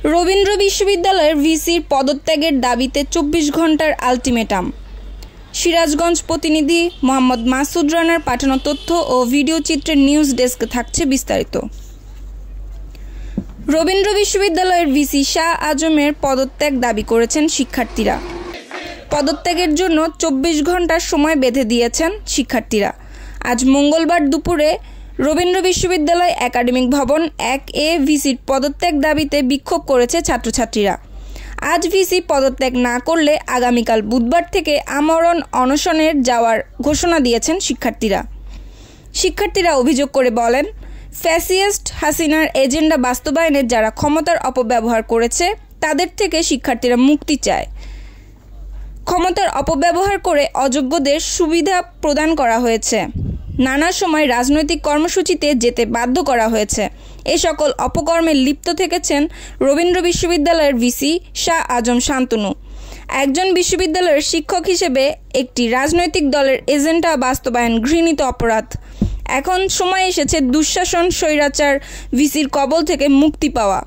রবীন্দ্র বিশ্ববিদ্যালয়ের ভিসির পদত্যাগের দাবিতে ২৪ ঘন্টার আলটিমেটাম। সিরাজগঞ্জ প্রতিনিধি মোহাম্মদ মাসুদ রানার পাঠানো তথ্য ও ভিডিও চিত্রের নিউজ ডেস্কে থাকছে বিস্তারিত। রবীন্দ্র বিশ্ববিদ্যালয়ের ভিসি শাহ আজমের পদত্যাগ দাবি করেছেন শিক্ষার্থীরা। পদত্যাগের জন্য ২৪ ঘন্টার সময় বেঁধে দিয়েছেন শিক্ষার্থীরা। আজ মঙ্গলবার দুপুরে রবীন্দ্র বিশ্ববিদ্যালয় একাডেমিক ভবন ১-এ ভিসির পদত্যাগ দাবিতে বিক্ষোভ করেছে ছাত্রছাত্রীরা। আজ ভিসি পদত্যাগ না করলে আগামীকাল বুধবার থেকে আমরণ অনশনের যাওয়ার ঘোষণা দিয়েছেন শিক্ষার্থীরা অভিযোগ করে বলেন, ফ্যাসিস্ট হাসিনার এজেন্ডা বাস্তবায়নে যারা ক্ষমতার অপব্যবহার করেছে তাদের থেকে শিক্ষার্থীরা মুক্তি চায়। ক্ষমতার অপব্যবহার করে অযোগ্যদের সুবিধা প্রদান করা হয়েছে, নানা সময় রাজনৈতিক কর্মসূচিতে যেতে বাধ্য করা হয়েছে। এ সকল অপকর্মে লিপ্ত থেকেছেন রবীন্দ্র বিশ্ববিদ্যালয়ের ভিসি শাহ আজম শান্তনু। একজন বিশ্ববিদ্যালয়ের শিক্ষক হিসেবে একটি রাজনৈতিক দলের এজেন্ডা বাস্তবায়ন ঘৃণিত অপরাধ। এখন সময় এসেছে দুঃশাসন স্বৈরাচার ভিসির কবল থেকে মুক্তি পাওয়া।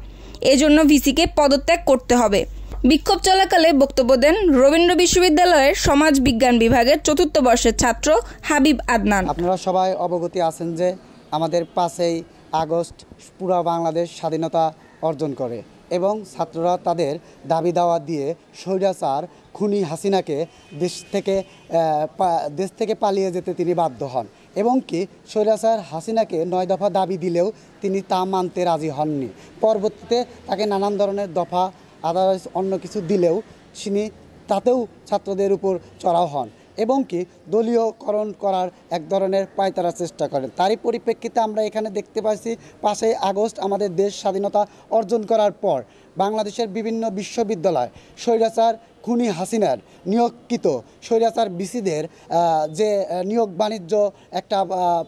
এজন্য ভিসিকে পদত্যাগ করতে হবে। বিক্ষোভ চলাকালে বক্তব্য দেন রবীন্দ্র বিশ্ববিদ্যালয়ের সমাজ বিজ্ঞান বিভাগের ৪র্থ বর্ষের ছাত্র হাবিব আদনান। আপনারা সবাই অবগত আছেন যে আমাদের ৫ই আগস্ট পুরো বাংলাদেশ স্বাধীনতা অর্জন করে এবং ছাত্ররা তাদের দাবি দাওয়া দিয়ে স্বৈরাচার খুনি হাসিনাকে দেশ থেকে পালিয়ে যেতে তিনি বাধ্য হন এবং কি স্বৈরাচার হাসিনাকে ৯ দফা দাবি দিলেও তিনি তা মানতে রাজি হননি। পরবর্তীতে তাকে নানান ধরনের দফা আদারওয়াইজ অন্য কিছু দিলেও তিনি তাতেও ছাত্রদের উপর চড়াও হন এবং কি দলীয়করণ করার এক ধরনের পায়তারার চেষ্টা করেন। তারই পরিপ্রেক্ষিতে আমরা এখানে দেখতে পাচ্ছি ৫ই আগস্ট আমাদের দেশ স্বাধীনতা অর্জন করার পর বাংলাদেশের বিভিন্ন বিশ্ববিদ্যালয় স্বৈরাচার খুনি হাসিনার নিয়োগকৃত স্বৈরাচার ভিসিদের যে নিয়োগ বাণিজ্য একটা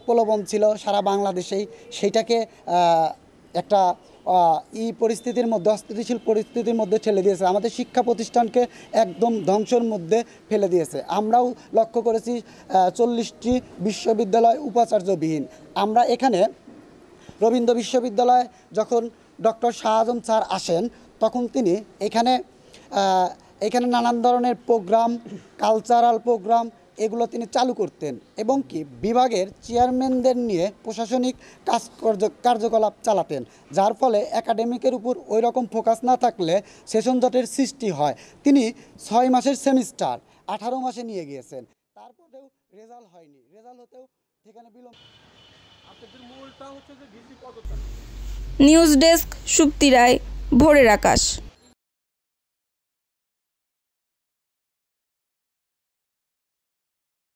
প্রলোভন ছিল সারা বাংলাদেশেই, সেইটাকে একটা পরিস্থিতির মধ্যে অস্থিতিশীল পরিস্থিতির মধ্যে ঠেলে দিয়েছে, আমাদের শিক্ষা প্রতিষ্ঠানকে একদম ধ্বংসের মধ্যে ফেলে দিয়েছে। আমরাও লক্ষ্য করেছি ৪০টি বিশ্ববিদ্যালয় উপাচার্যবিহীন। আমরা এখানে রবীন্দ্র বিশ্ববিদ্যালয়ে যখন ডক্টর শাহ আজম স্যার আসেন তখন তিনি এখানে নানান ধরনের প্রোগ্রাম, কালচারাল প্রোগ্রাম এগুলো তিনি চালু করতেন এবং কি বিভাগের চেয়ারম্যানদের নিয়ে প্রশাসনিক কার্যকলাপ চালাতেন, যার ফলে একাডেমিকের উপর ওই রকম ফোকাস না থাকলে সেশন জটের সৃষ্টি হয়। তিনি ৬ মাসের সেমিস্টার ১৮ মাসে নিয়ে গিয়েছেন, তারপরেও রেজাল্ট হয়নি, রেজাল্ট হতেও সেখানে বিলম্ব। নিউজ ডেস্ক, সুপ্তি রায়, ভোরের আকাশ।